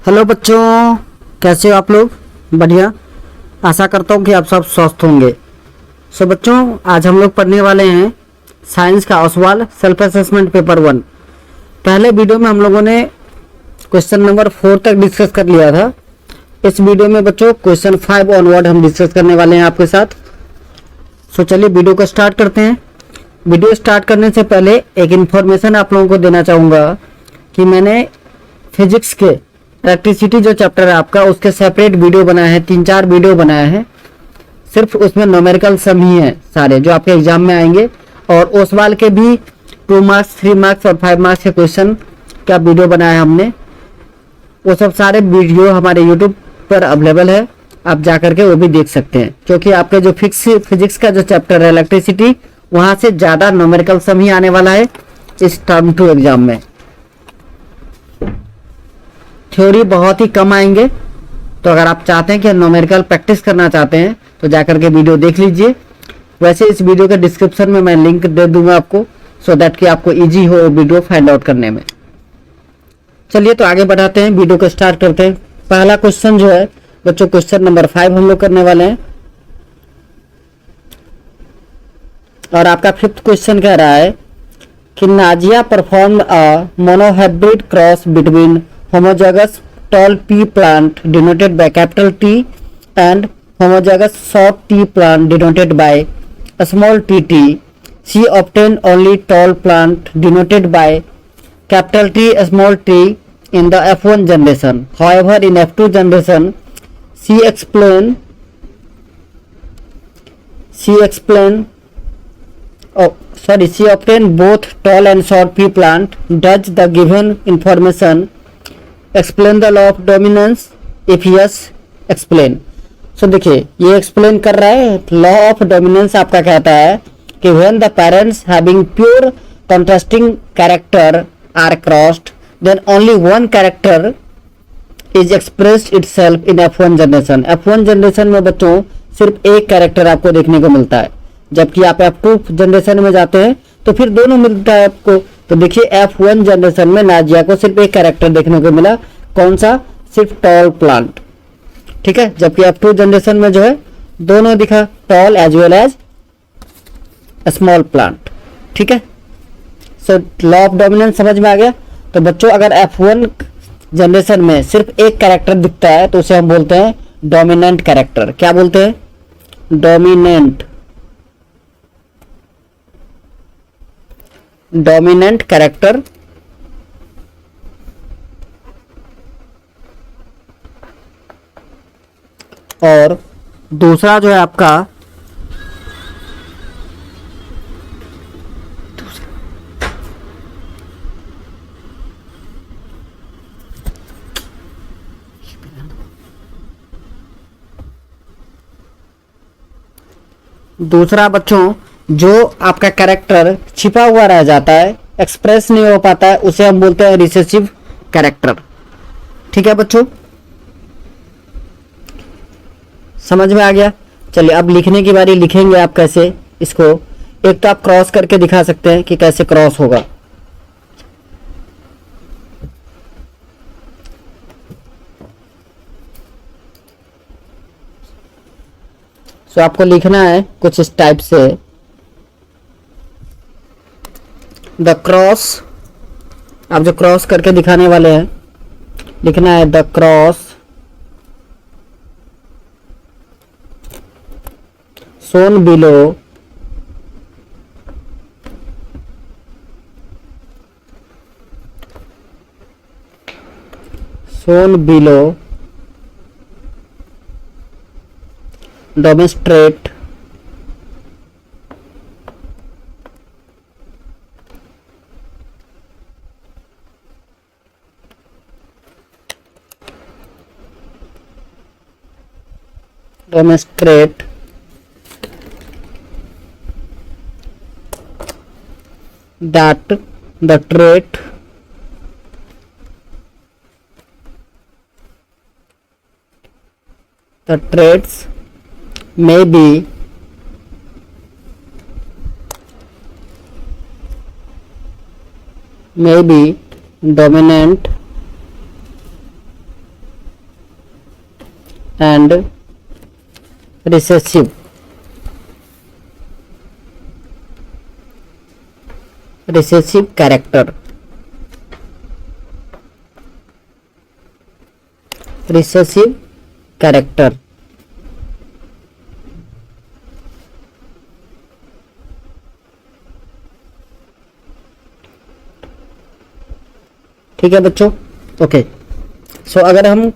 Hello बच्चों, कैसे हो आप लोग? बढ़िया। आशा करता हूँ कि आप सब स्वस्थ होंगे। सो बच्चों, आज हम लोग पढ़ने वाले हैं साइंस का ओसवाल सेल्फ असेसमेंट पेपर 1। पहले वीडियो में हम लोगों ने क्वेश्चन नंबर 4 तक डिस्कस कर लिया था। इस वीडियो में बच्चों क्वेश्चन 5 ऑनवर्ड हम डिस्कस करने वाले हैं आपके साथ। सो चलिए वीडियो को स्टार्ट करते हैं। वीडियो स्टार्ट करने से पहले एक इन्फॉर्मेशन आप लोगों को देना चाहूँगा कि मैंने फिजिक्स के इलेक्ट्रिसिटी जो चैप्टर है आपका, उसके सेपरेट वीडियो बनाए हैं, 3-4 वीडियो बनाए हैं। सिर्फ उसमें न्यूमेरिकल सम ही है सारे जो आपके एग्जाम में आएंगे। और ओसवाल के भी 2 मार्क्स, 3 मार्क्स और 5 मार्क्स के क्वेश्चन का वीडियो बनाया है हमने। वो सब सारे वीडियो हमारे यूट्यूब पर अवेलेबल है, आप जा करके वो भी देख सकते हैं। क्योंकि आपके जो फिजिक्स का जो चैप्टर है इलेक्ट्रिसिटी, वहाँ से ज़्यादा न्यूमेरिकल सम ही आने वाला है इस टर्म 2 एग्जाम में। थ्योरी बहुत ही कम आएंगे। तो अगर आप चाहते हैं कि न्यूमेरिकल प्रैक्टिस करना चाहते हैं तो जाकर के वीडियो देख लीजिए। वैसे इस वीडियो के डिस्क्रिप्शन में मैं लिंक दे दूंगा आपको, सो दैट कि आपको इजी हो वीडियो फाइंड आउट करने में। चलिए तो आगे बढ़ाते हैं, वीडियो को स्टार्ट करते हैं। पहला क्वेश्चन जो है बच्चों, क्वेश्चन नंबर 5 हम लोग करने वाले हैं। और आपका 5th क्वेश्चन कह रहा है कि Nazia perform a monohybrid cross between homozygous tall pea plant denoted by capital T and homozygous short T plant denoted by small tt. She obtained only tall plant denoted by capital T small t in the F1 generation. However, in F2 generation, she obtained both tall and short pea plant. Does the given information explain the law of dominance? If yes explain. So देखिए ये explain कर रहा है। Law of dominance आपका कहता है कि when the parents having pure contrasting character are crossed, then only one character is expressed itself in F1 generation. F1 generation में बच्चों सिर्फ एक कैरेक्टर आपको देखने को मिलता है, जबकि आप F2 जनरेशन में जाते हैं तो फिर दोनों मिलता है आपको। तो देखिए F1 जनरेशन में नाजिया को सिर्फ एक कैरेक्टर देखने को मिला, कौन सा? सिर्फ टॉल प्लांट, ठीक है। जबकि F2 जनरेशन में जो है दोनों दिखा, tall as well as small plant, ठीक है। सो लॉ ऑफ डोमिनेंस समझ में आ गया। तो बच्चों अगर F1 जनरेशन में सिर्फ एक कैरेक्टर दिखता है तो उसे हम बोलते हैं डोमिनेंट कैरेक्टर। क्या बोलते हैं? Dominant character. और दूसरा जो है आपका बच्चों जो आपका कैरेक्टर छिपा हुआ रह जाता है, एक्सप्रेस नहीं हो पाता है, उसे हम बोलते हैं रिसेसिव कैरेक्टर, ठीक है बच्चों। समझ में आ गया। चलिए अब लिखने की बारी, लिखेंगे आप कैसे इसको। एक तो आप क्रॉस करके दिखा सकते हैं कि कैसे क्रॉस होगा। सो आपको लिखना है कुछ इस टाइप से, द क्रॉस। आप जो क्रॉस करके दिखाने वाले हैं, लिखना है the cross shown below demonstrate that the traits may be dominant and recessive character. Recessive character. ठीक है बच्चों, ओके। सो अगर हम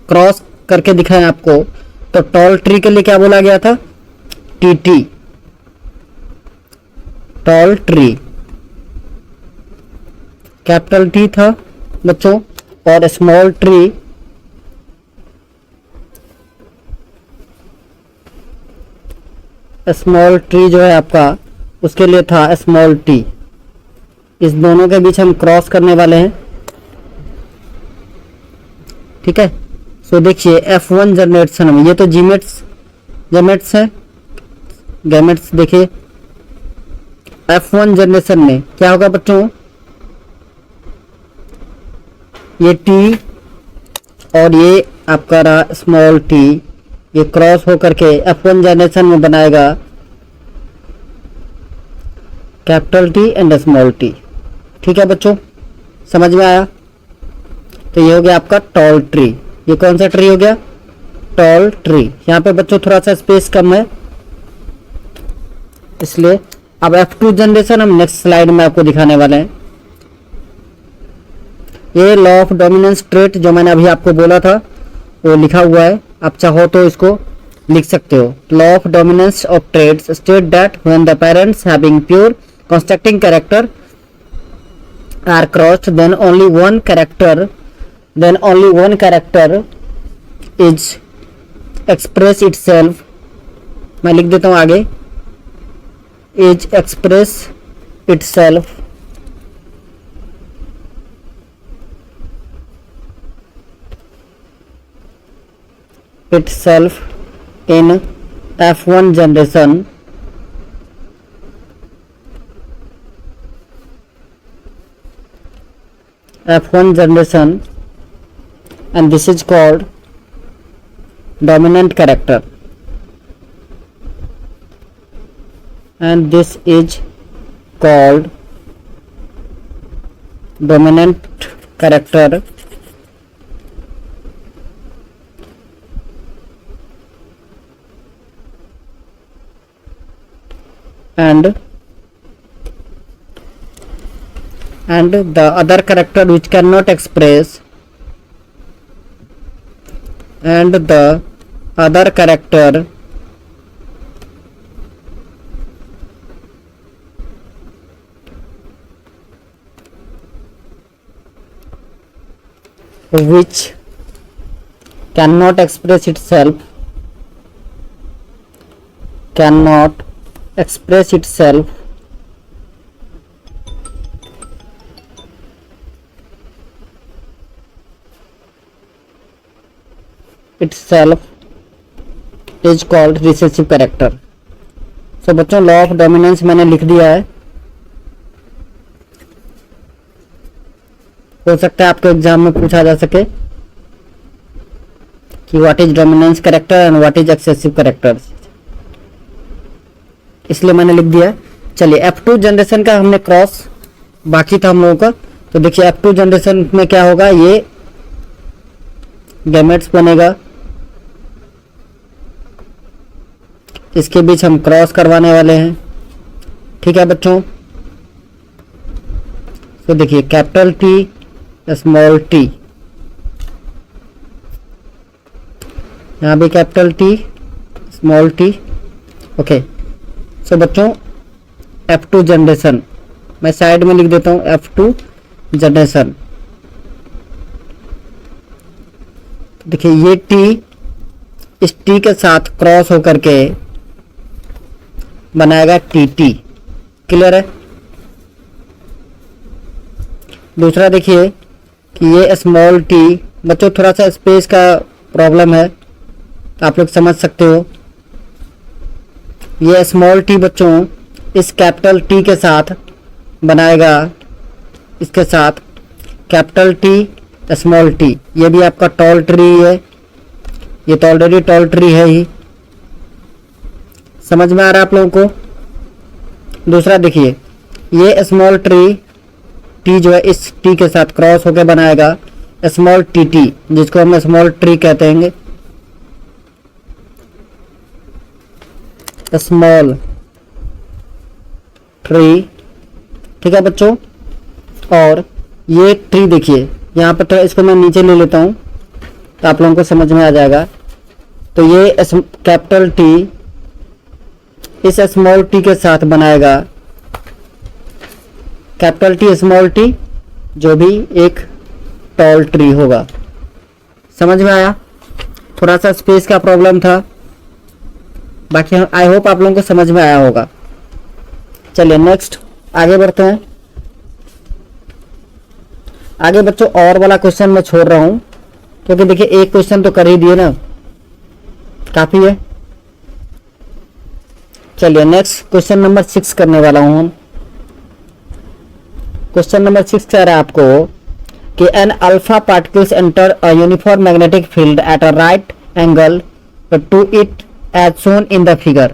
क्रॉस करके दिखाएं आपको, तो टॉल ट्री के लिए क्या बोला गया था? TT, tall tree, capital T था बच्चों, और स्मॉल ट्री जो है आपका, उसके लिए था स्मॉल टी। इस दोनों के बीच हम क्रॉस करने वाले हैं, ठीक है। सो देखिए F1 जनरेशन में, ये तो गैमेट्स है, गैमेट्स देखिए। F1 जनरेशन में क्या होगा बच्चों? ये टी और ये आपका रहा स्मॉल टी, ये क्रॉस होकर के F1 जनरेशन में बनाएगा capital T and small T. ठीक है बच्चों, समझ में आया? तो ये हो गया आपका टॉल ट्री। ये कौन सा ट्री हो गया? Tall tree. यहाँ पे बच्चों थोड़ा सा स्पेस कम है, इसलिए अब F2 जनरेशन हम नेक्स्ट स्लाइड में आपको दिखाने वाले हैं। ये लॉ ऑफ डोमिनेंस ट्रेट जो मैंने अभी आपको बोला था वो लिखा हुआ है, आप चाहो तो इसको लिख सकते हो। Law of dominance of traits state that when the parents having pure constructing character are crossed, then only one character is express itself, मैं लिख देता हूँ आगे, is express itself in F1 generation and this is called dominant character, and this is called dominant character, and the other character which cannot express, and the other character which cannot express itself is called recessive character। सो बच्चों law of dominance मैंने लिख दिया है, हो सकता है आपके exam में पूछा जा सके कि what is dominance character and what is excessive character, इसलिए मैंने लिख दिया है। चलिए F2 जनरेशन का हमने क्रॉस बाकी था हम लोगों का, तो देखिए F2 जनरेशन में क्या होगा, ये गैमेट्स बनेगा, इसके बीच हम क्रॉस करवाने वाले हैं। ठीक है बच्चों, तो देखिए कैपिटल टी स्मॉल टी, यहाँ भी capital T small T, okay. So बच्चों F2 जनरेशन मैं साइड में लिख देता हूँ, F2 जनरेशन। देखिए ये टी इस टी के साथ क्रॉस होकर के बनाएगा टी। क्लियर है? दूसरा देखिए कि ये स्मॉल टी, बच्चों थोड़ा सा स्पेस का प्रॉब्लम है, आप लोग समझ सकते हो। ये स्मॉल टी बच्चों इस कैपिटल टी के साथ बनाएगा, इसके साथ कैपिटल टी स्मॉल टी, ये भी आपका टॉल ट्री है, ये तो ऑलरेडी टॉल ट्री है ही। समझ में आ रहा है आप लोगों को। दूसरा देखिए, ये स्मॉल ट्री टी जो है इस टी के साथ क्रॉस होकर बनाएगा स्मॉल टी टी, जिसको हम स्मॉल ट्री कहते हैं, स्मॉल ट्री। ठीक है बच्चों। और ये ट्री देखिए यहाँ पर, तो इसको मैं नीचे ले लेता हूँ तो आप लोगों को समझ में आ जाएगा। तो ये कैपिटल टी इस स्मॉल टी के साथ बनाएगा कैपिटल टी स्मॉल टी, जो भी एक टॉल ट्री होगा। समझ में आया। थोड़ा सा स्पेस का प्रॉब्लम था, बाकी आई होप आप लोगों को समझ में आया होगा। चलिए नेक्स्ट आगे बढ़ते हैं। आगे बच्चों और वाला क्वेश्चन मैं छोड़ रहा हूं, क्योंकि देखिए एक क्वेश्चन तो कर ही दिए ना, काफी है। चलिए नेक्स्ट क्वेश्चन नंबर 6 करने वाला हूं हम। क्वेश्चन नंबर 6 कह रहा है आपको कि an alpha particles enter a uniform magnetic field at a right angle to it as shown in the figure.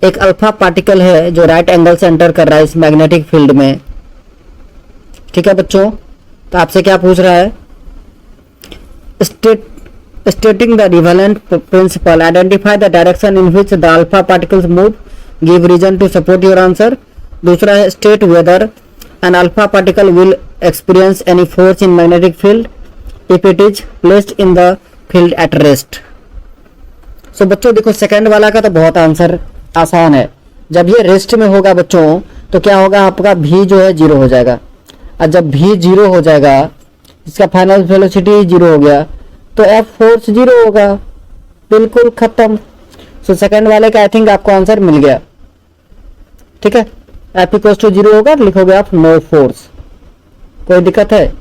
एक अल्फा पार्टिकल है जो राइट एंगल से एंटर कर रहा है इस मैग्नेटिक फील्ड में। ठीक है बच्चों। तो आपसे क्या पूछ रहा है, stating the relevant principle, identify the direction in which the alpha particles move, give reason to support your answer. दूसरा है state whether an alpha particle will experience any force in magnetic field if it is placed in the field at rest. So बच्चों देखो second वाला का तो बहुत answer आसान है। जब ये रेस्ट में होगा बच्चों तो क्या होगा, आपका भी जो है 0 हो जाएगा। और जब भी 0 हो जाएगा, इसका फाइनल वेलोसिटी 0 हो गया, तो एफ फोर्स 0 होगा, बिल्कुल खत्म। सो सेकंड वाले का आई थिंक आपको आंसर मिल गया। ठीक है, एफ इक्वल्स टू 0 होगा, लिखोगे आप नो फोर्स। कोई दिक्कत है?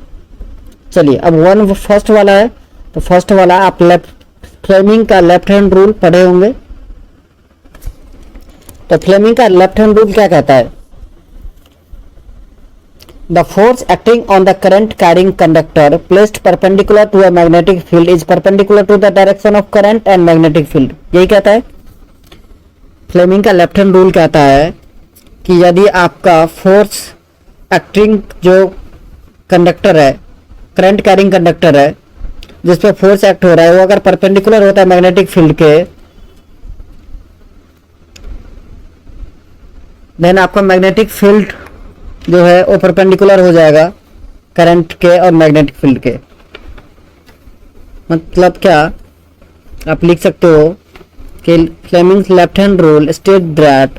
चलिए अब वन फर्स्ट वाला है, तो फर्स्ट वाला आप फ्लेमिंग का लेफ्ट हैंड रूल पढ़े होंगे। तो फ्लेमिंग का लेफ्ट हैंड रूल क्या कहता है, the force acting on the current carrying conductor placed perpendicular to a magnetic field is perpendicular to the direction of current and magnetic field. यही कहता है फ्लेमिंग का लेफ्ट हैंड रूल। कहता है कि यदि आपका फोर्स एक्टिंग जो कंडक्टर है, करंट कैरिंग कंडक्टर है, जिस पे फोर्स एक्ट हो रहा है, वो अगर परपेंडिकुलर होता है मैग्नेटिक फील्ड के, देन आपका मैग्नेटिक फील्ड जो है वो परपेंडिकुलर हो जाएगा करंट के और मैग्नेटिक फील्ड के। मतलब क्या, आप लिख सकते हो कि Fleming's left hand rule state that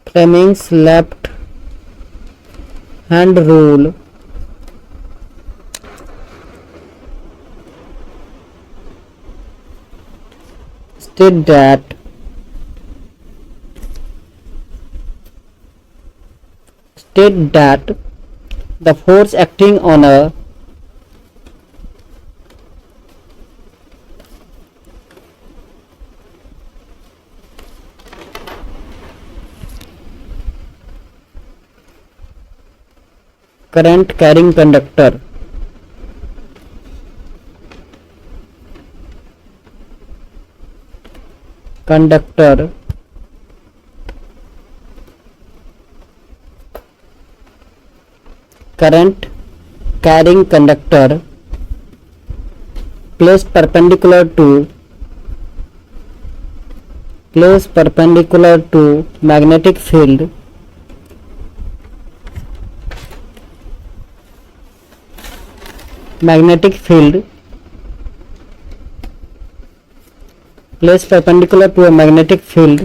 Fleming's left hand rule state that the force acting on a current carrying conductor current carrying conductor placed perpendicular to magnetic field placed perpendicular to a magnetic field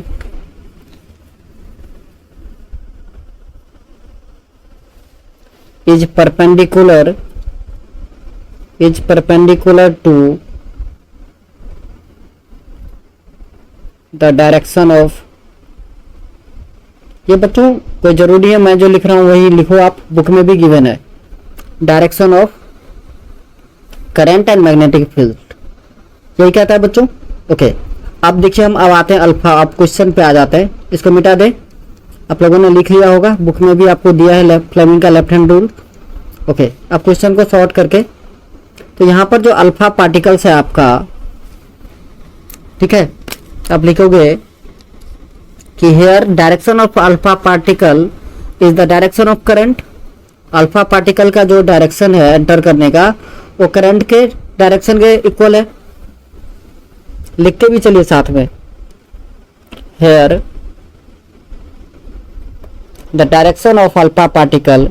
is perpendicular to the direction of। ये बच्चों कोई जरूरी है मैं जो लिख रहा हूं वही लिखो आप, बुक में भी गिवन है, direction of current and magnetic field. यही कहता है बच्चों। ओके अब देखिए हम अब आते हैं अल्फा। अब क्वेश्चन पे आ जाते हैं, इसको मिटा दें। आप लोगों ने लिख लिया होगा, बुक में भी आपको दिया है फ्लेमिंग का लेफ्ट हैंड रूल। ओके, अब क्वेश्चन को सॉर्ट करके, तो यहाँ पर जो अल्फा पार्टिकल्स है आपका, ठीक है, आप लिखोगे कि here direction of alpha particle is the direction of current. Alpha particle का जो डायरेक्शन है एंटर करने का, वो करंट के डायरेक्शन के इक्वल है। लिख के भी चलिए साथ में, here the direction of alpha particle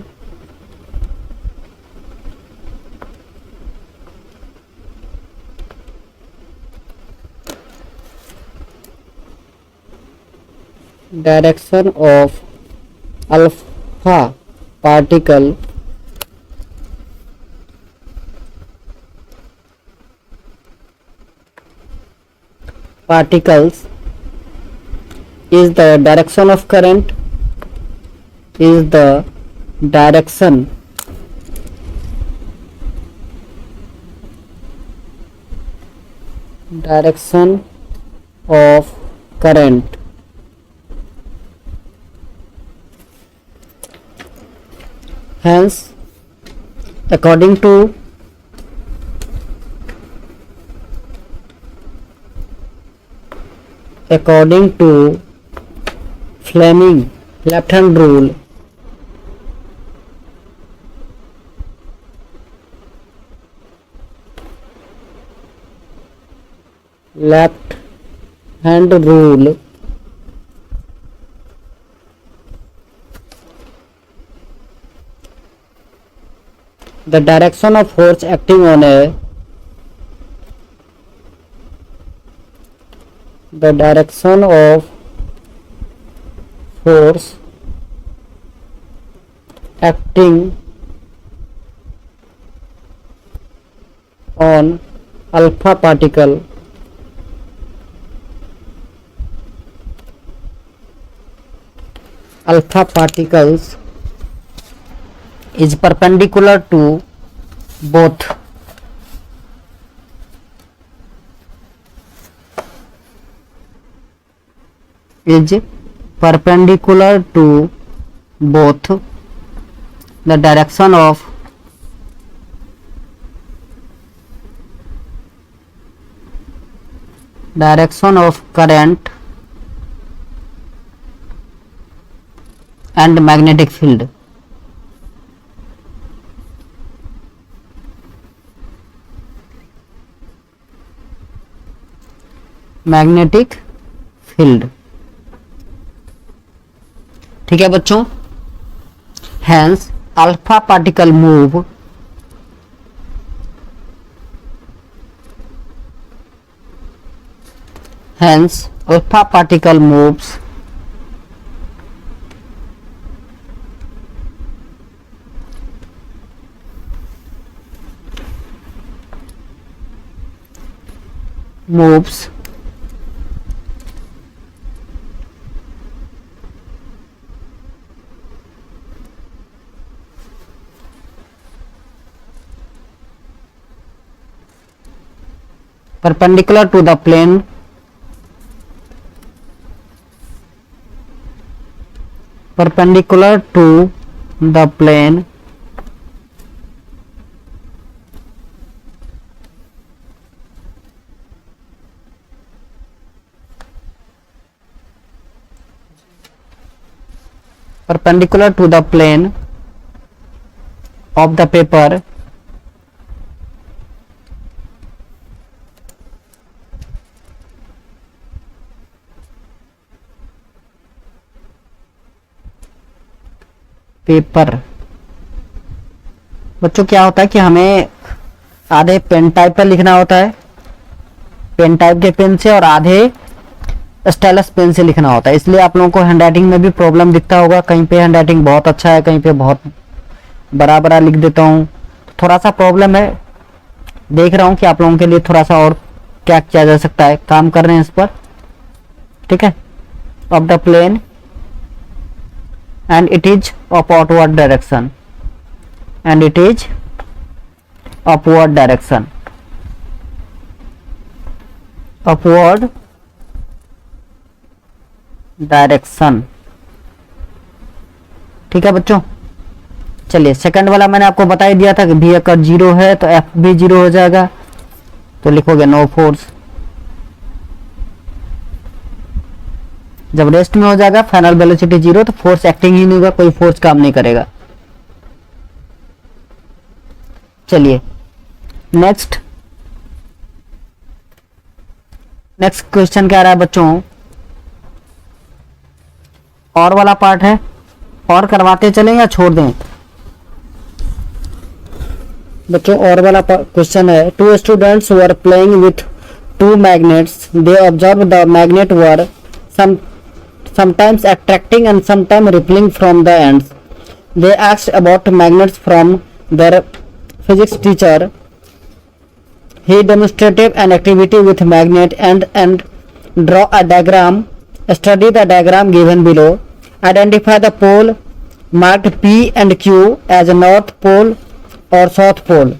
direction of alpha particle particles is the direction of current, is the direction of current. Hence, according to Fleming left hand rule, the direction of force acting on a acting on alpha particles is perpendicular to both the direction of current and magnetic field. ठीक है बच्चों। Hence, alpha particle moves perpendicular to the plane of the paper बच्चों क्या होता है कि हमें आधे पेन टाइप पर लिखना होता है, पेन टाइप के पेन से, और आधे स्टाइलस पेन से लिखना होता है। इसलिए आप लोगों को हैंडराइटिंग में भी प्रॉब्लम दिखता होगा, कहीं पे हैंडराइटिंग बहुत अच्छा है, कहीं पे बहुत बड़ा बड़ा लिख देता हूँ, थोड़ा सा प्रॉब्लम है। देख रहा हूँ कि आप लोगों के लिए थोड़ा सा और क्या किया जा सकता है, काम कर रहे हैं इस पर, ठीक है। Of the plane and it is of upward direction, upward direction. ठीक है बच्चों, चलिए सेकंड वाला मैंने आपको बता ही दिया था कि भी अगर जीरो है तो एफ भी जीरो हो जाएगा, तो लिखोगे नो फोर्स। जब रेस्ट में हो जाएगा फाइनल वेलोसिटी जीरो, तो फोर्स एक्टिंग ही नहीं होगा, कोई फोर्स काम नहीं करेगा। चलिए नेक्स्ट क्वेश्चन क्या आ रहा है बच्चों, और वाला पार्ट है, और करवाते चलें या छोड़ दें बच्चों। और वाला क्वेश्चन है, two students were playing with two magnets, they observe the magnet were sometimes attracting and sometimes repelling from the ends. They asked about magnets from their physics teacher. He demonstrated an activity with magnet and draw a diagram. Study the diagram given below. Identify the pole marked P and Q as North Pole or South Pole.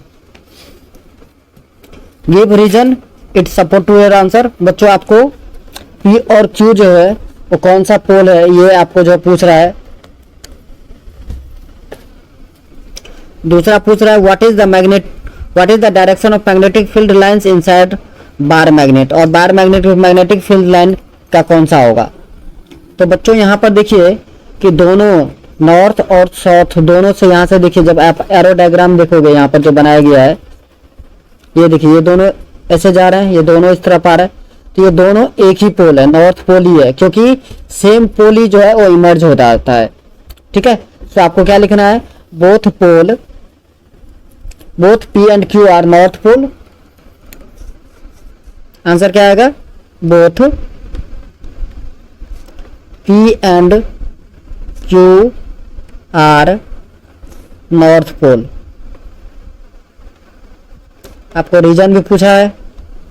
Give reason it support to your answer. बच्चों आपको P और Q जो है वो कौन सा पोल है, ये आपको जो पूछ रहा है। दूसरा पूछ रहा है what is the direction of magnetic field lines inside bar magnet, और bar magnet magnetic field line का कौन सा होगा। तो बच्चों यहाँ पर देखिए कि दोनों नॉर्थ और साउथ दोनों से, यहाँ से देखिए जब आप एरो डायग्राम देखोगे यहाँ पर जो बनाया गया है, ये देखिए ये दोनों ऐसे जा रहे हैं, ये दोनों इस तरफ आ रहा है, तो ये दोनों एक ही पोल है, नॉर्थ पोल ही है, क्योंकि सेम पोल ही जो है वो इमर्ज होता आता है। ठीक है, तो आपको क्या लिखना है, both P and Q are north pole. Answer क्या आएगा, both P and Q are north pole. आपको रीजन भी पूछा है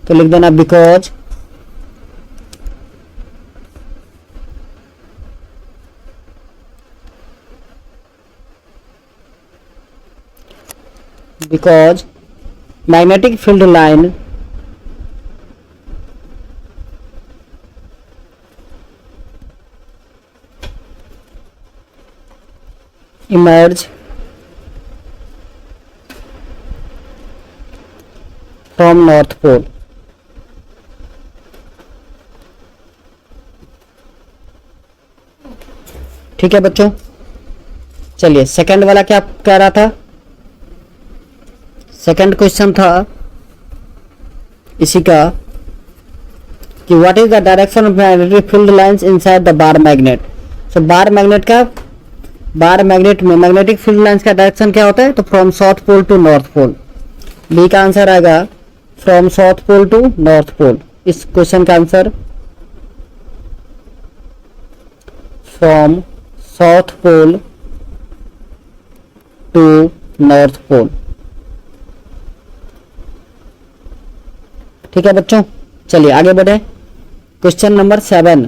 तो लिख देना because magnetic field line emerge from north pole। ठीक है बच्चों, चलिए सेकंड वाला क्या कह रहा था, सेकंड क्वेश्चन था इसी का कि what is the direction of magnetic field lines inside the bar magnet. So bar magnet में मैग्नेटिक फील्ड लाइंस का डायरेक्शन क्या होता है, तो from south pole to north pole. B का आंसर आएगा from south pole to north pole. इस question का answer from south pole to north pole. ठीक है बच्चों, चलिए आगे बढ़े। Question number 7।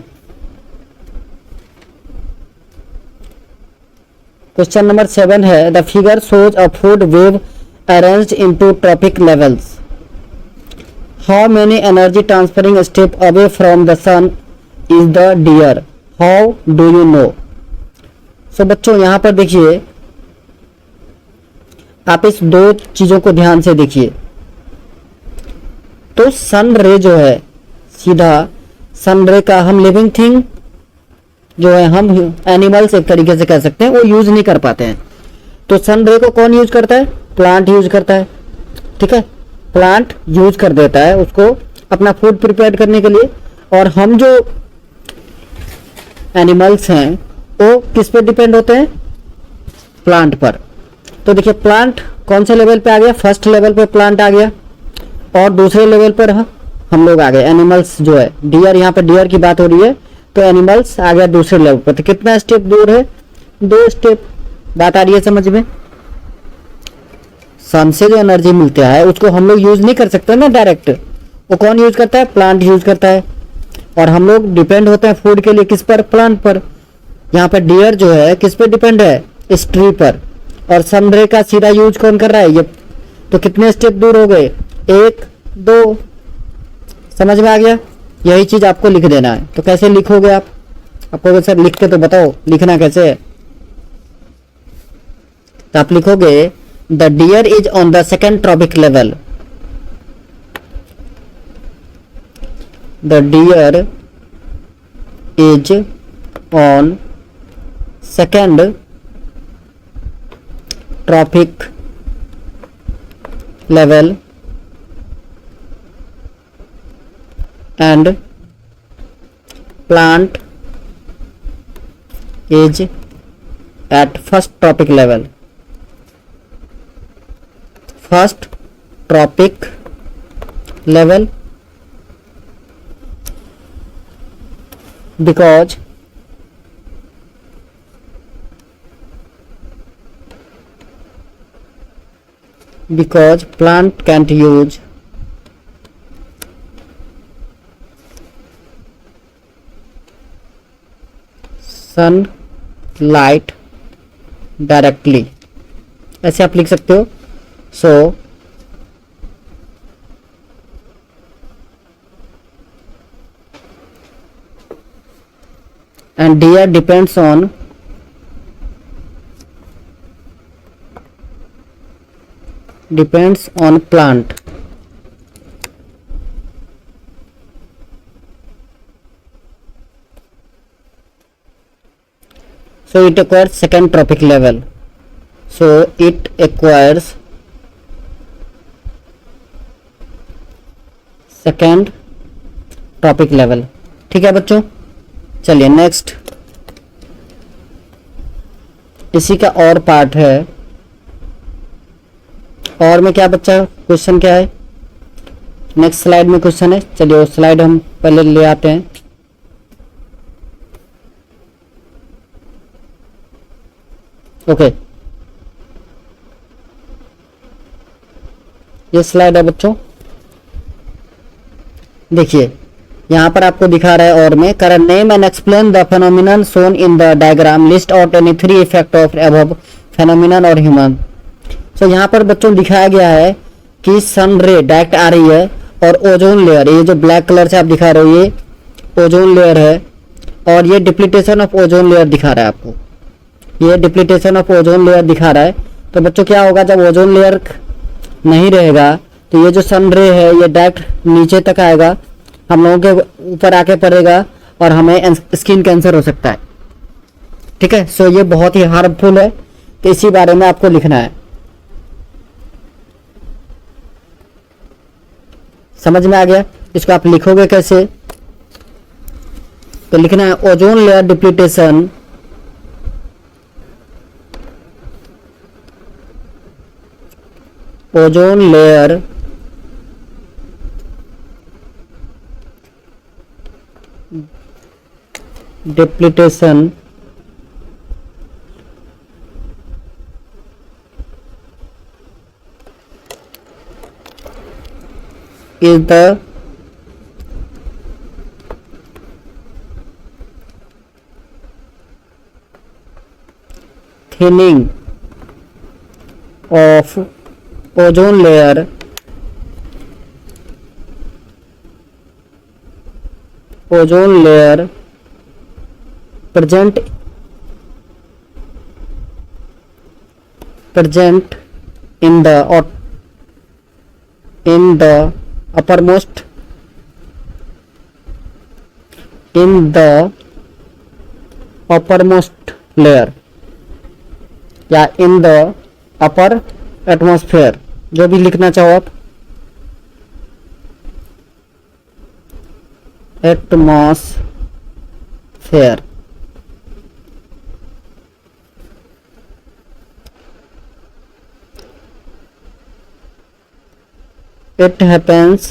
क्वेश्चन नंबर 7 है, the figure shows a food web arranged into trophic levels. How many energy transferring step away from the sun is the deer, how do you know. So बच्चों यहाँ पर देखिए, आप इस दो चीजों को ध्यान से देखिए। तो सन रे जो है, सीधा सन रे का हम लिविंग थिंग जो है, हम एनिमल्स एक तरीके से कह सकते हैं, वो यूज नहीं कर पाते हैं। तो सन रे को कौन यूज करता है, प्लांट यूज करता है। ठीक है, प्लांट यूज कर देता है उसको अपना फूड प्रिपेयर करने के लिए, और हम जो एनिमल्स हैं वो किस पे डिपेंड होते हैं, प्लांट पर। तो देखिए प्लांट कौन से लेवल पे आ गया, फर्स्ट लेवल पे प्लांट आ गया, और दूसरे लेवल पर हम लोग आ गए एनिमल्स जो है, डियर, यहाँ पे डियर की बात हो रही है, तो एनिमल्स आ गया दूसरे लेवल पर। तो कितना स्टेप दूर है, 2 स्टेप। बात आ रही है समझ में। सन से जो एनर्जी मिलता है उसको हम लोग यूज नहीं कर सकते ना डायरेक्ट, वो कौन यूज करता है, प्लांट यूज करता है, और हम लोग डिपेंड होते हैं फूड के लिए किस पर, प्लांट पर। यहाँ पर डियर जो है किस पे डिपेंड है, इस ट्री पर, और सन रे का सीधा यूज कौन कर रहा है, ये। तो कितने स्टेप दूर हो गए, 1 2। समझ में आ गया, यही चीज आपको लिख देना है। तो कैसे लिखोगे आप, आपको सर लिख के तो बताओ, लिखना कैसे है। तो आप लिखोगे the deer is on the second trophic level. The deer is on second trophic level and plant is at first tropic level. First tropic level because plant can't use sunlight directly, ऐसे आप लिख सकते हो। सो and deer depends on plant. So it acquires second tropic level. So it acquires second tropic level। ठीक है बच्चों, चलिए next, इसी का और पार्ट है। और में क्या बच्चा क्वेश्चन क्या है, नेक्स्ट स्लाइड में क्वेश्चन है। चलिए वो स्लाइड हम पहले ले आते हैं। ओके, ये स्लाइड है बच्चों, देखिए यहां पर आपको दिखा रहा है। और में current name and explain the phenomenon shown in the diagram, list out any 3 effect of above phenomenon और ह्यूमन। सो यहाँ पर बच्चों दिखाया गया है कि सन रे डायरेक्ट आ रही है और ओजोन लेयर, ये जो ब्लैक कलर से आप दिखा रहे हो ये ओजोन लेयर है, और ये डिप्लीटेशन ऑफ ओजोन लेयर दिखा रहा है आपको, ये डिप्लीटेशन ऑफ ओजोन लेयर दिखा रहा है। तो बच्चों क्या होगा, जब ओजोन लेयर नहीं रहेगा तो ये जो सन रे है ये डायरेक्ट नीचे तक आएगा, हम लोगों के ऊपर आके पड़ेगा और हमें स्किन कैंसर हो सकता है। ठीक है, सो ये बहुत ही हार्मफुल है, तो इसी बारे में आपको लिखना है। समझ में आ गया? इसको आप लिखोगे कैसे, तो लिखना है ozone layer depletion ozone layer depletion is the thinning of ozone layer present in the uppermost layer या in the upper atmosphere, जो भी लिखना चाहो आप, atmosphere. It happens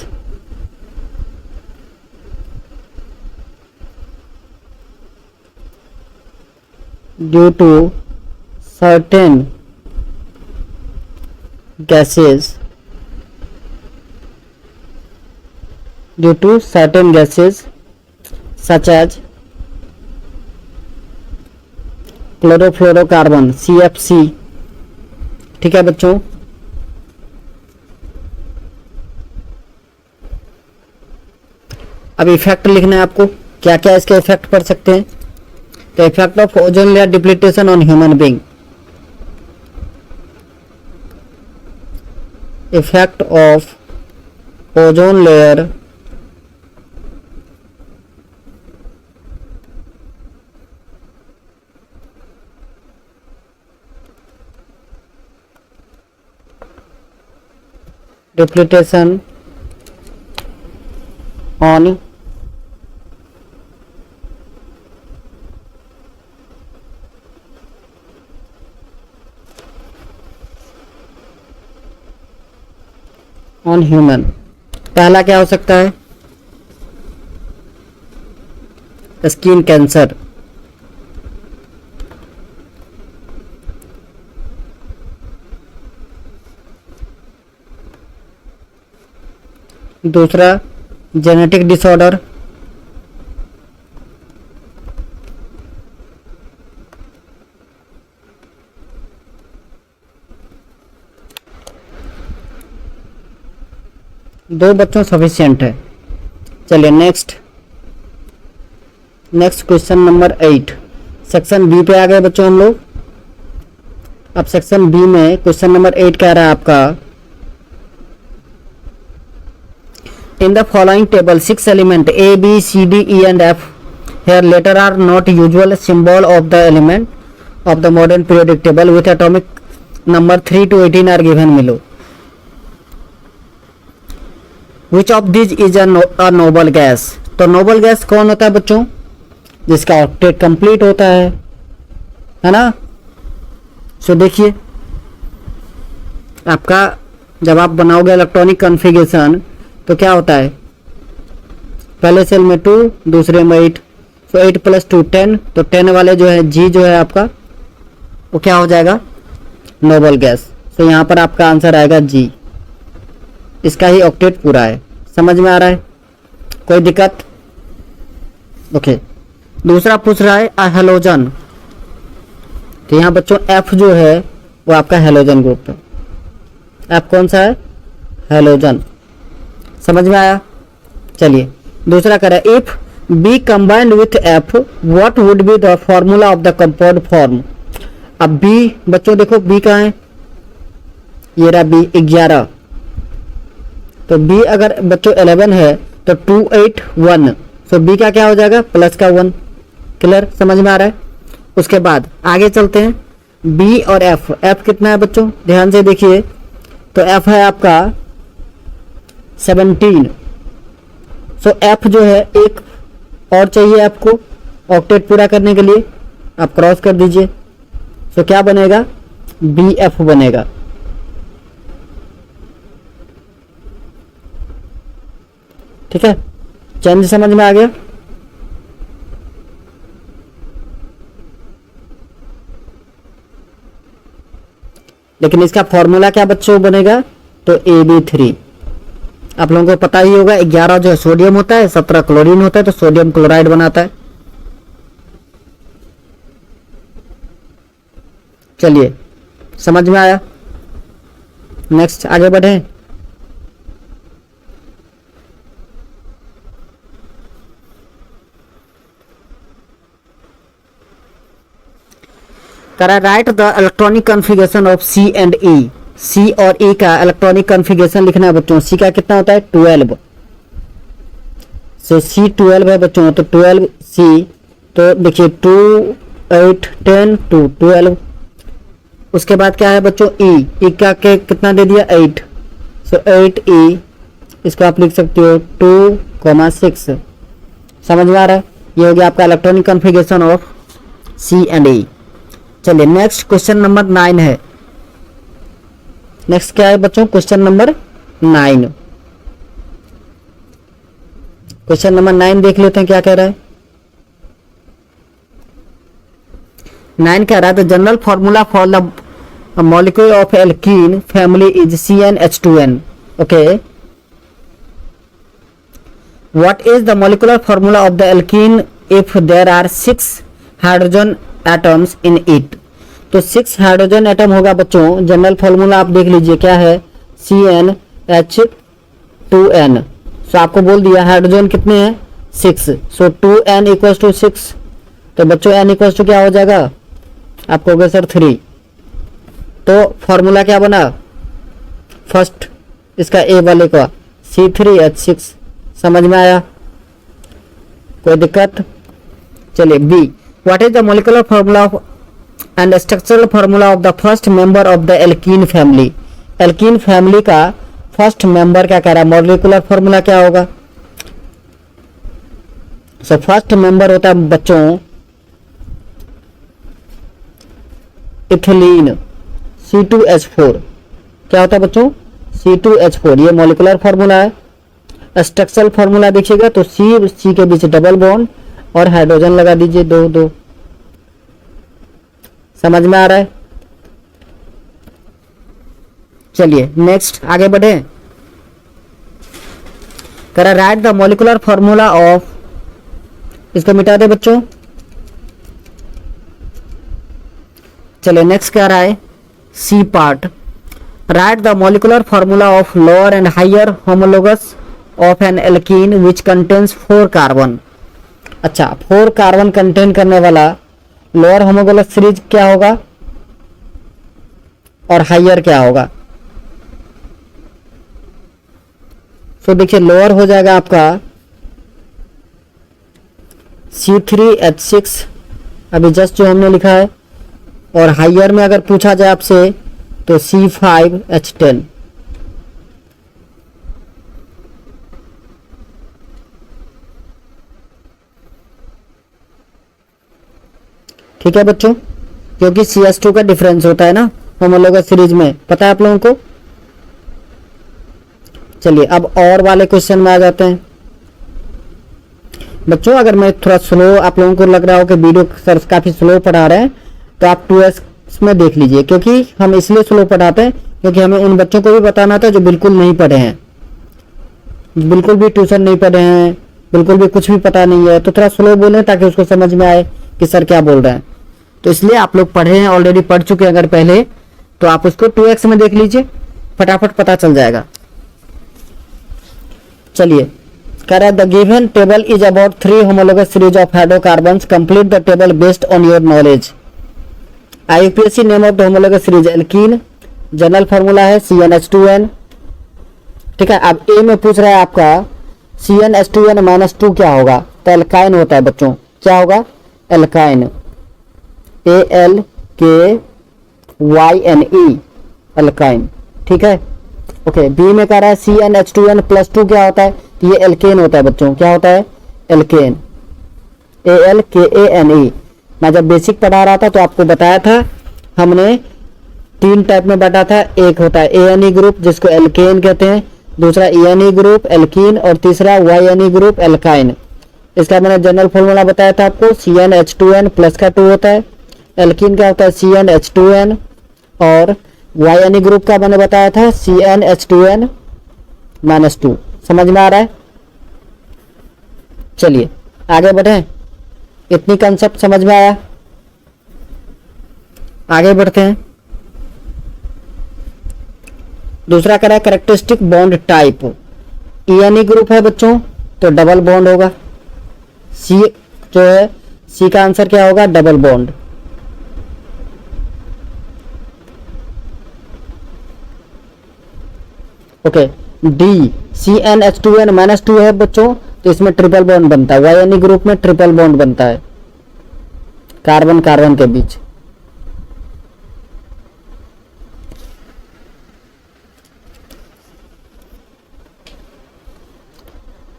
due to certain gases such as chlorofluorocarbon CFC। ठीक है बच्चों, अब इफेक्ट लिखना है आपको, क्या क्या इसके इफेक्ट पड़ सकते हैं। The effect of ozone layer depletion on human being. Effect of ozone layer depletion on human. पहला क्या हो सकता है? Skin cancer. दूसरा जेनेटिक डिसऑर्डर। दो बच्चों सफिशिएंट है। चलिए next question number 8 section B पे आ गए बच्चों हम लोग। अब सेक्शन बी में क्वेश्चन नंबर 8 कह रहा है आपका, in the following table 6 element A B C D E and F here letter are not usual symbol of the element of the modern periodic table with atomic number 3 to 18 are given below. Which of these is a noble gas? तो noble gas कौन होता है बच्चों? जिसका octet complete होता है ना। सो देखिए आपका जब आप बनाओगे इलेक्ट्रॉनिक कॉन्फ़िगरेशन तो क्या होता है, पहले सेल में 2 दूसरे में 8, तो 8 + 2 10, तो 10 वाले जो है जी जो है आपका वो क्या हो जाएगा, नोबल गैस। तो यहाँ पर आपका आंसर आएगा जी, इसका ही ऑक्टेट पूरा है। समझ में आ रहा है? कोई दिक्कत? ओके। दूसरा पूछ रहा है अ हेलोजन, तो यहाँ बच्चों एफ जो है वो आपका हेलोजन ग्रुप है। एफ कौन सा है? हेलोजन। समझ में आया? चलिए दूसरा कह रहा है if B combined with F what would be the formula of the compound form. अब बी बच्चों देखो बी कहाँ है, ये रहा बी 11, तो बी अगर बच्चों 11 है तो 2 8 1, तो बी का क्या हो जाएगा, प्लस का 1। क्लियर? समझ में आ रहा है? उसके बाद आगे चलते हैं, बी और एफ। एफ कितना है बच्चों, ध्यान से देखिए, तो एफ है आपका 17। सो एफ जो है एक और चाहिए आपको ऑक्टेट पूरा करने के लिए, आप क्रॉस कर दीजिए, तो क्या बनेगा, बी एफ बनेगा। ठीक है, चेंज समझ में आ गया? लेकिन इसका फॉर्मूला क्या बच्चों बनेगा, तो AB3। आप लोगों को पता ही होगा 11 जो है सोडियम होता है, 17 क्लोरीन होता है, तो सोडियम क्लोराइड बनाता है। चलिए समझ में आया? नेक्स्ट आगे बढ़े। करा write the electronic configuration of C and E. C और ई का इलेक्ट्रॉनिक कॉन्फ़िगरेशन लिखना है बच्चों। सी का कितना होता है, 12। सो सी 12 है बच्चों, तो 12 सी, तो देखिए 2 8 10 2 12। उसके बाद क्या है बच्चों, ई का के कितना दे दिया, 8। सो 8 ई, इसको आप लिख सकते हो 2,6। समझ में आ रहा है? ये हो गया आपका electronic configuration of C and E. चलिए नेक्स्ट क्वेश्चन नंबर 9 है। नेक्स्ट क्या है बच्चों, क्वेश्चन नंबर 9। क्वेश्चन नंबर 9 देख लेते हैं क्या कह रहा है। 9 कह रहा है the general formula for the molecule of alkene family is CnH2n। Okay, what is the molecular formula of the alkene if there are 6 hydrogen atoms in it. तो 6 हाइड्रोजन एटम होगा बच्चों। जनरल फॉर्मूला आप देख लीजिए क्या है, CnH2n। सो आपको बोल दिया हाइड्रोजन कितने हैं, 6। सो 2n = 6। तो बच्चों n इक्वल टू क्या हो जाएगा, आप कहोगे सर 3, तो फॉर्मूला क्या बना फर्स्ट इसका ए वाले का C3H6, समझ में आया, कोई दिक्कत। चलिए B, what is the molecular formula and structural formula of the first member of the alkene family. Alkene family का फर्स्ट मेंबर क्या कह रहा है, मॉलिक्यूलर फॉर्मूला क्या होगा। सो फर्स्ट मेंबर होता है बच्चों इथिलीन C2H4, क्या होता है बच्चों C2H4, ये मॉलिक्यूलर फार्मूला है। स्ट्रक्चरल फार्मूला देखिएगा तो C के बीच डबल बॉन्ड और हाइड्रोजन लगा दीजिए, दो दो, समझ में आ रहा है। चलिए नेक्स्ट आगे बढ़े, करा write the molecular formula of, इसको मिटा दे बच्चों। चलिए नेक्स्ट क्या रहा है, C part, write the molecular formula of lower and higher homologous of an alkene which contains 4 carbon. अच्छा 4 कार्बन कंटेन करने वाला लोअर होमोलोगस सीरीज क्या होगा और हायर क्या होगा। तो देखिए लोअर हो जाएगा आपका C3H6 अभी जस्ट जो हमने लिखा है, और हायर में अगर पूछा जाए आपसे तो C5H10। ठीक है बच्चों, क्योंकि CH2 का डिफरेंस होता है ना होमोलोगस सीरीज में, पता है आप लोगों को। चलिए अब और वाले क्वेश्चन में आ जाते हैं बच्चों। अगर मैं थोड़ा स्लो, आप लोगों को लग रहा हो कि वीडियो सर काफी स्लो पढ़ा रहे हैं, तो आप 2x में देख लीजिए, क्योंकि हम इसलिए स्लो पढ़ाते हैं क्योंकि हमें उन बच्चों को भी बताना था जो बिल्कुल नहीं पढ़े हैं, बिल्कुल भी ट्यूशन नहीं पढ़े हैं, बिल्कुल भी कुछ भी पता नहीं है, तो थोड़ा स्लो बोलें ताकि उसको समझ में आए कि सर क्या बोल रहे हैं। तो इसलिए आप लोग पढ़े हैं, ऑलरेडी पढ़ चुके हैं अगर पहले, तो आप उसको 2x में देख लीजिए, फटाफट पता चल जाएगा। चलिए कह रहा है the given table is about 3 homologous series of hydrocarbons, complete the table based on your knowledge. IUPAC name of the homologous series alkene, general formula है CnH2n। ठीक है, अब ए में पूछ रहा है आपका CnH2n-2 क्या होगा, तो एल्काइन होता है बच्चों, क्या होगा एल्काइन, ALKYNE एल्काइन। ठीक है ओके, बी में कह रहा है CnH2n+2 क्या होता है, तो ये एल्केन होता है बच्चों, क्या होता है एल्केन, ALKANE। मैं जब बेसिक पढ़ा रहा था तो आपको बताया था हमने 3 टाइप में बांटा था, एक होता है ANE ग्रुप जिसको एल्केन कहते हैं, दूसरा ENE ग्रुप एल्कीन, और तीसरा YNE ग्रुप एल्काइन। इसका मैंने जनरल फॉर्मूला बताया था आपको, CnH2n+2 होता है, एल्कीन का होता है CnH2n, और YNE ग्रुप का मैंने बताया था CnH2n-2। समझ में आ रहा है। चलिए आगे बढ़े, इतनी कंसेप्ट समझ में आया, आगे बढ़ते हैं। दूसरा कह रहा है characteristic bond type, ENE group है बच्चों तो डबल बॉन्ड होगा, सी जो है सी का आंसर क्या होगा double bond. Okay D CnH2n-2 है बच्चों, तो इसमें ट्रिपल बॉन्ड बनता है, YNE ग्रुप में ट्रिपल बॉन्ड बनता है कार्बन कार्बन के बीच।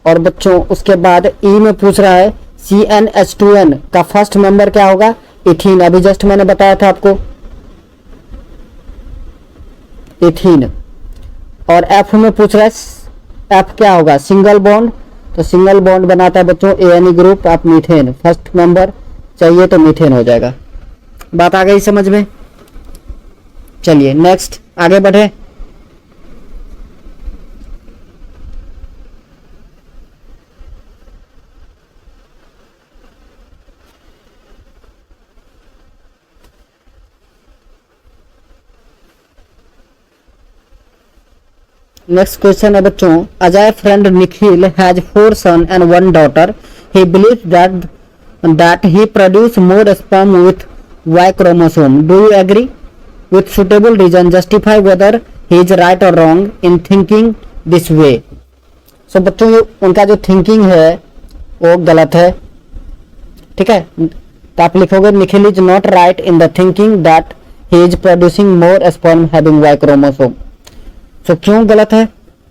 और बच्चों उसके बाद ई में पूछ रहा है CnH2n का फर्स्ट मेंबर क्या होगा, इथीन, अभी जस्ट मैंने बताया था आपको इथीन। और एफ में पूछ रहा है एफ क्या होगा, सिंगल बॉन्ड, तो सिंगल बॉन्ड बनाता है बच्चों ANE ग्रुप, आप मीथेन, फर्स्ट मेंबर चाहिए तो मीथेन हो जाएगा। बात आ गई समझ में। चलिए नेक्स्ट आगे बढ़े। नेक्स्ट क्वेश्चन है बच्चों, Ajay friend Nikhil has 4 son and 1 daughter, he believe that that he produce more sperm with Y chromosome. Do you agree? With suitable reason justify whether he is right or wrong in thinking this way. So बच्चों उनका जो thinking है वो गलत है, ठीक है। तो आप लिखोगे Nikhil is not right in the thinking that he is producing more sperm having Y chromosome. तो क्यों गलत है,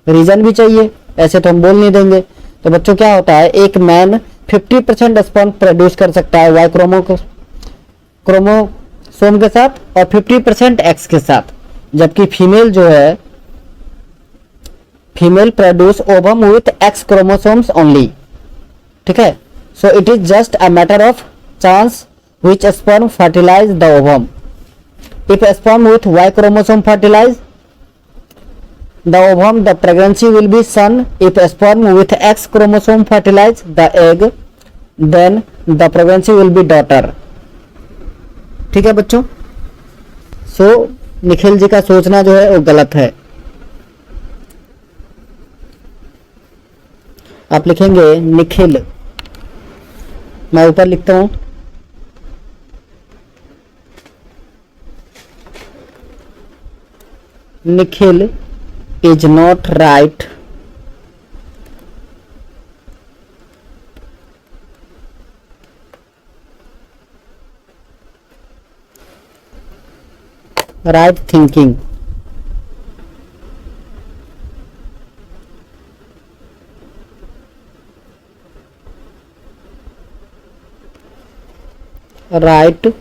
रीजन भी चाहिए, ऐसे तो हम बोल नहीं देंगे। तो बच्चों क्या होता है, एक मैन 50% स्पर्म प्रोड्यूस कर सकता है वाई क्रोमोसोम के साथ और 50% एक्स के साथ, जबकि फीमेल जो है female produce ovum with x chromosomes only, ठीक है। So it is just a matter of chance which sperm fertilize the ovum. If sperm with Y chromosome fertilize the ovum, the pregnancy will be son. If sperm with X chromosome fertilize the egg, then the pregnancy will be daughter. ठीक है बच्चों। सो निखिल जी का सोचना जो है वो गलत है। आप लिखेंगे निखिल, मैं ऊपर लिखता हूं Nikhil is not right thinking right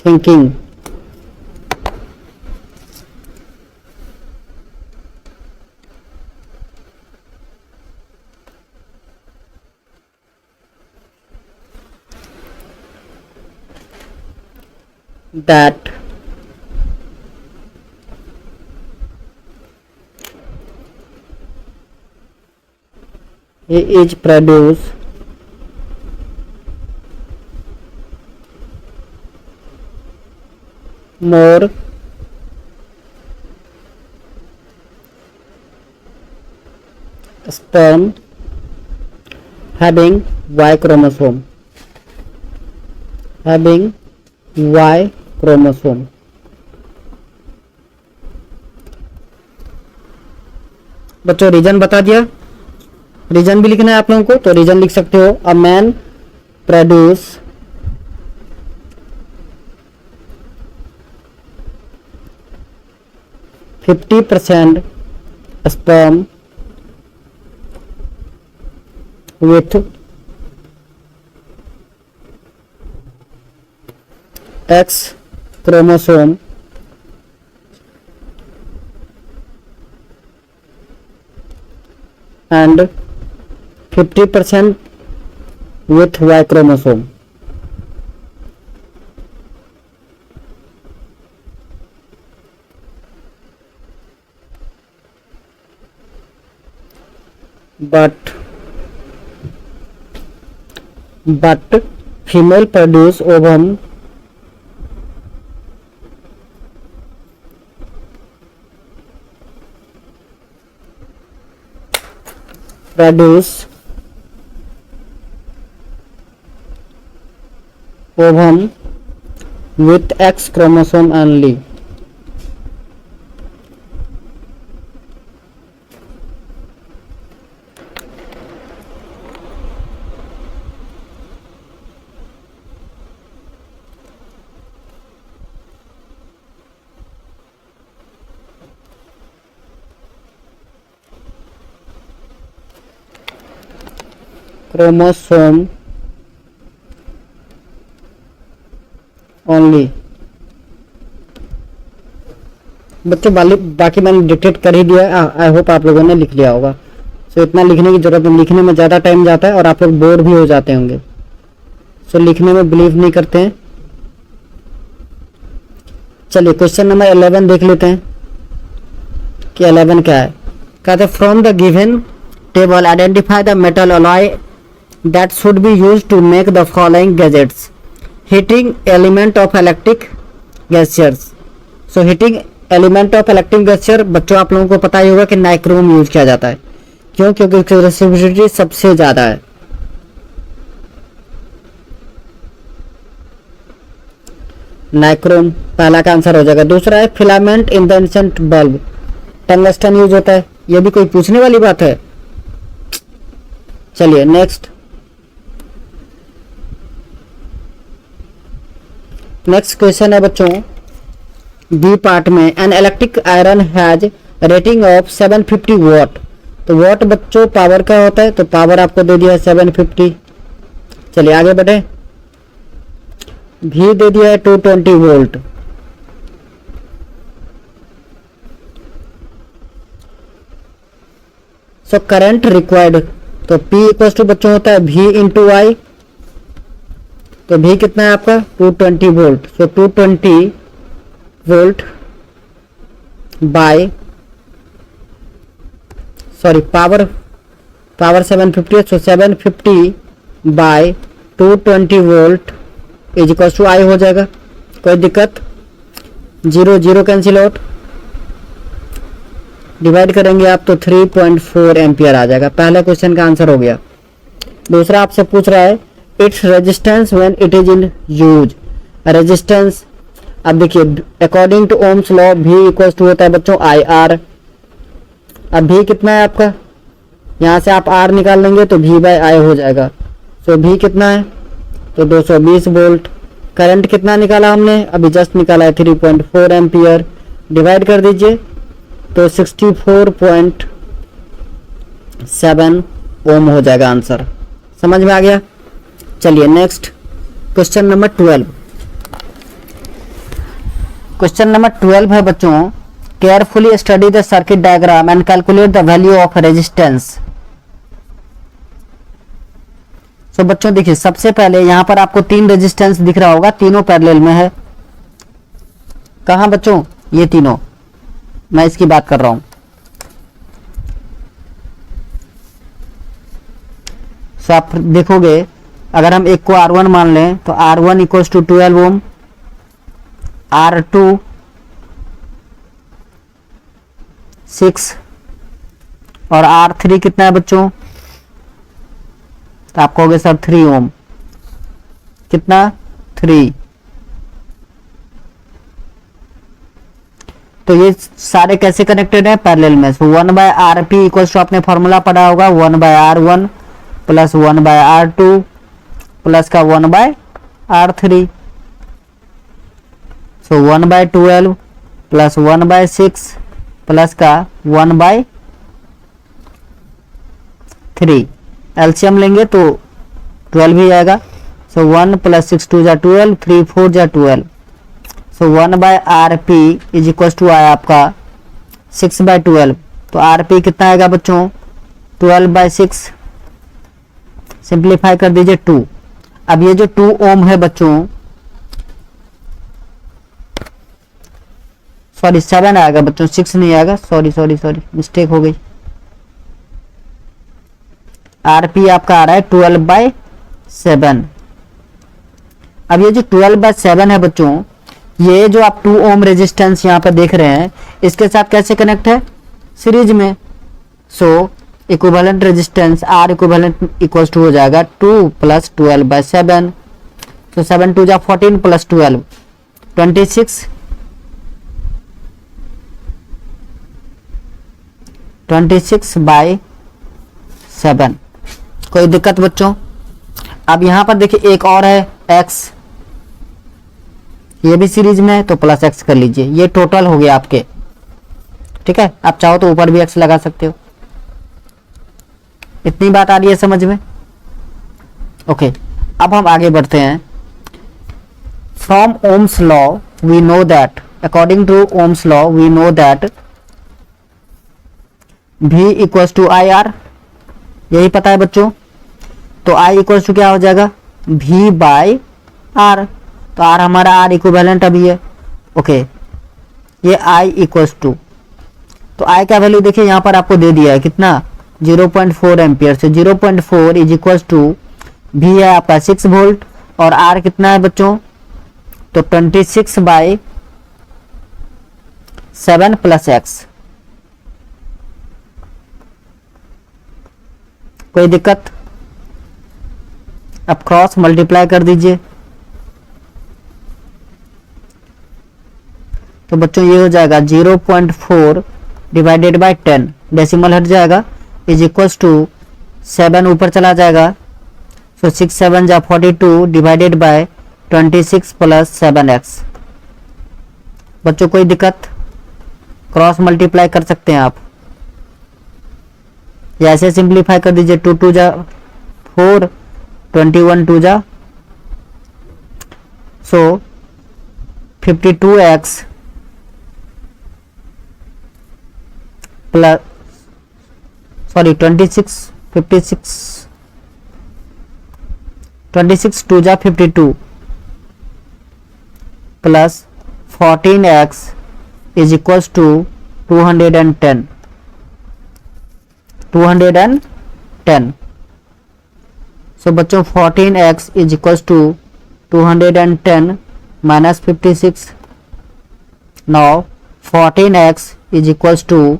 thinking that he is produce more sperm having Y chromosome, having Y chromosome. बच्चों रीजन बता दिया, रीजन भी लिखना है आप लोगों को, तो रीजन लिख सकते हो। A man produce %50 sperm with X chromosome and 50% with Y chromosome. But female produce ovum with X chromosome only. Chromosome only. बच्चों बाकी मैंने डिक्टेट कर ही दिया, आई होप आप लोगों ने लिख लिया होगा। सो इतना लिखने की जरूरत नहीं, लिखने में ज़्यादा टाइम जाता है और आप लोग बोर भी हो जाते होंगे। सो लिखने में बिलीव नहीं करते हैं। चलिए क्वेश्चन नंबर 11 देख लेते हैं कि 11 क्या है। कहते हैं from the given table identify the metal alloy that should be used to make the following gadgets. Heating element of electric gases. So heating element of electric gesture बच्चों आप लोगों को पता ही होगा कि नाइक्रोम यूज किया जाता है। क्यों? क्योंकि उसकी रेसिस्टिविटी सबसे ज्यादा है। नाइक्रोम पहला का आंसर हो जाएगा। दूसरा है filament in the incandescent bulb, tungsten use होता है। ये भी कोई पूछने वाली बात है? चलिए नेक्स्ट क्वेश्चन है बच्चों बी पार्ट में। An electric iron has rating of 750 what. तो वॉट बच्चों पावर का होता है, तो पावर आपको दे दिया है 750। चलिए आगे बढ़े। भी दे दिया है 220 वोल्ट। सो करंट रिक्वायर्ड, तो P इक्वल टू बच्चों होता है V इंटू आई। तो V कितना है आपका 220 volt. So 220 volt by sorry power 750 है। So 750 by 220 volt is equal to I हो जाएगा। कोई दिक्कत? 0 0 कैंसिल आउट, डिवाइड करेंगे आप तो 3.4 एम्पियर आ जाएगा। पहला क्वेश्चन का आंसर हो गया। दूसरा आपसे पूछ रहा है it's resistance when it is in use. Resistance अब देखिए according to Ohm's law V equal to होता है बच्चों आई आर। अब V कितना है आपका, यहाँ से आप R निकाल लेंगे तो V बाय आई हो जाएगा। सो V कितना है तो 220 वोल्ट। करंट कितना निकाला हमने, अभी जस्ट निकाला है 3.4 एम्पियर। डिवाइड कर दीजिए तो 64.7 ओम हो जाएगा आंसर। समझ में आ गया? चलिए next question number 12। Question number 12 है बच्चों carefully study the circuit diagram and calculate the value of resistance. तो बच्चों देखिए सबसे पहले यहां पर आपको 3 रेजिस्टेंस दिख रहा होगा, तीनों पैरेलल में है। कहां बच्चों? ये तीनों, मैं इसकी बात कर रहा हूं। तो आप देखोगे अगर हम एक को R1 मान लें तो R1 equal to 12 Om, R2 6 और R3 कितना है बच्चों? तो आप कहोगे सर 3 ओम। कितना? 3। तो ये सारे कैसे कनेक्टेड है? पैरेलल में। So 1 by R P equal to आपने फॉर्मूला पढ़ा होगा 1 bye R1 plus 1 bye R2 plus का 1 बाय R3। सो 1 बाय 12 प्लस 1 बाय 6 प्लस का 1 बाय 3। एलसीएम लेंगे तो 12 ही आएगा। सो 1 प्लस 6 2 जा 12, 3 4 जा 12। So 1 by R P is equal to आया आपका 6 बाय 12। तो आर पी कितना आएगा बच्चों? 12 बाय 6। सिंप्लीफाई कर दीजिए 2। अब ये जो 2 ओम है बच्चों, सॉरी 7 आएगा बच्चों, 6 नहीं आएगा। सॉरी मिस्टेक हो गई। आरपी आपका आ रहा है 12 बाय 7। अब ये जो 12 बाय 7 है बच्चों, ये जो आप 2 ओम रेजिस्टेंस यहाँ पर देख रहे हैं इसके साथ कैसे कनेक्ट है? सीरीज में। So equivalent resistance R equivalent equal to हो जाएगा 2 प्लस 12 बाय 7। तो 7 2 जा 14 प्लस 12 26 बाय 7। कोई दिक्कत बच्चों? अब यहां पर देखिए एक और है x, ये भी सीरीज में है तो प्लस x कर लीजिए। ये टोटल हो गया आपके, ठीक है। आप चाहो तो ऊपर भी x लगा सकते हो। इतनी बात आ रही है समझ में? ओके, अब हम आगे बढ़ते हैं। From Ohm's law we know that, according to Ohm's law we know that V equals to I R, यही पता है बच्चों। तो I इक्वल्स टू क्या हो जाएगा? V by R। तो R हमारा R इक्विवेलेंट अभी है। ओके, ये I इक्वल्स टू, तो I का वैल्यू देखिए यहाँ पर आपको दे दिया है कितना? 0.4 एम्पियर। से 0.4 इज इक्वल्स टू V है आपका 6 वोल्ट और R कितना है बच्चों? तो 26 बाय 7 प्लस एक्स। कोई दिक्कत? अब क्रॉस मल्टीप्लाई कर दीजिए। तो बच्चों ये हो जाएगा 0.4 डिवाइडेड बाय 10, डेसिमल हट जाएगा, इज इक्वल्स टू 7 ऊपर चला जाएगा, सो 6 7 जा 42 डिवाइडेड बाय 26 प्लस 7x। बच्चों कोई दिक्कत? क्रॉस मल्टीप्लाई कर सकते हैं आप, या ऐसे सिंप्लीफाई कर दीजिए। 2 2 जा 4, 21 2 जा, सो 52x प्लस 26 2 जा 52 plus 14x is equals to 210। So बच्चों 14x is equals to 210 minus 56। Now 14x is equals to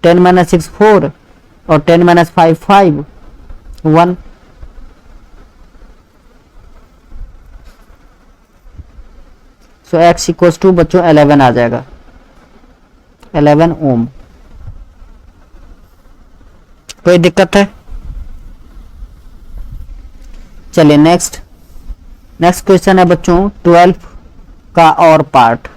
10 minus 6 4 और 10 minus 5 5 1। So x equals to बच्चों 11 आ जाएगा, 11 ओम। कोई दिक्कत है? चलिए नेक्स्ट क्वेश्चन है बच्चों 12 का और part.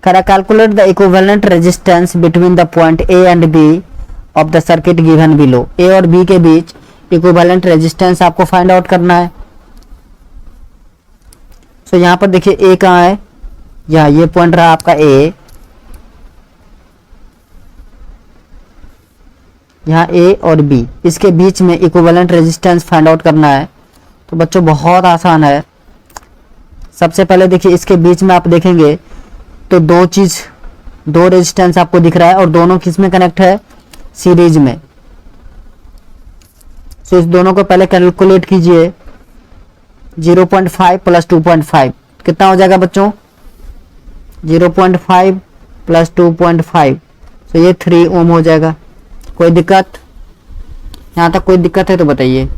Calculate the equivalent resistance between the point A and B of the circuit given below. A और बी के बीच इक्विवेलेंट रेजिस्टेंस आपको फाइंड आउट करना है। सो यहां पर देखिए ए कहाँ है, यहाँ ये पॉइंट रहा आपका ए, यहाँ ए और बी, इसके बीच में इक्विवेलेंट रेजिस्टेंस फाइंड आउट करना है। तो बच्चों बहुत आसान है। सबसे पहले देखिए इसके बीच में आप देखेंगे तो दो रेजिस्टेंस आपको दिख रहा है और दोनों किस में कनेक्ट है, सीरीज में। सो इस दोनों को पहले कैलकुलेट कीजिए। 0.5 प्लस 2.5 कितना हो जाएगा बच्चों? 0.5 प्लस 2.5, तो ये 3 ओम हो जाएगा। कोई दिक्कत? यहाँ तक कोई दिक्कत है तो बताइए।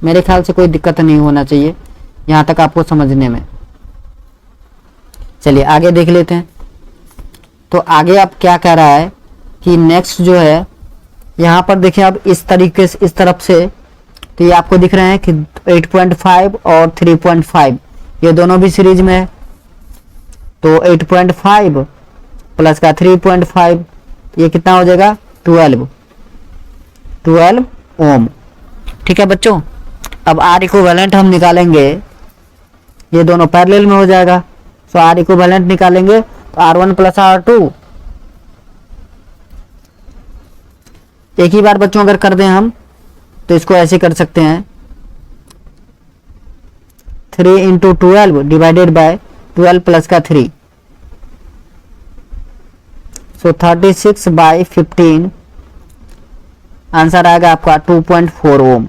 मेरे ख्याल से कोई दिक्कत नहीं होना चाहिए यहाँ तक आपको समझने में। चलिए आगे देख लेते हैं। तो आगे आप क्या कह रहा है कि नेक्स्ट जो है यहाँ पर देखिए अब इस तरीके से, इस तरफ से, तो ये आपको दिख रहे हैं कि 8.5 और 3.5 ये दोनों भी सीरीज में है। तो 8.5 प्लस का 3.5 ये कितना हो जाएगा? 12 ओम। ठीक है बच्चों, अब आर इक्विवेलेंट हम निकालेंगे, ये दोनों पैरेलल में हो जाएगा। सो आर इक्विवेलेंट निकालेंगे तो R1 प्लस R2। एक ही बार बच्चों अगर कर दें हम तो इसको ऐसे कर सकते हैं, 3 इंटू 12 डिवाइडेड बाय 12 प्लस का 3, सो 36 बाई 15 आंसर आएगा आपका 2.4 ओम।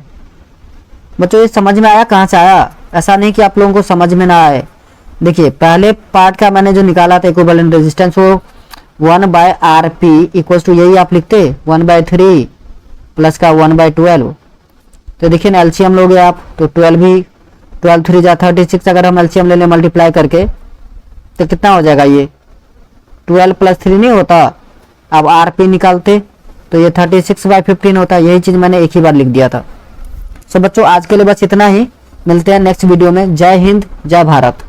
बच्चों ये समझ में आया? कहाँ से आया? ऐसा नहीं कि आप लोगों को समझ में ना आए। देखिए पहले पार्ट का मैंने जो निकाला था इक्विवेलेंट रेजिस्टेंस, वो 1 by R P equals to, यही आप लिखते 1/3 प्लस का 1/12। तो देखिए ना एलसीएम लोगे आप तो 12 3 जा 36, अगर हम एलसीएम ले लें मल्टीप्लाई करके तो कितना हो जाएगा? ये 12 प्लस 3 नहीं होता। अब आर पी निकालते तो ये 36/15 होता है। यही चीज मैंने एक ही बार लिख दिया था। सो बच्चों आज के लिए बस इतना ही, मिलते हैं नेक्स्ट वीडियो में। जय हिंद, जय भारत।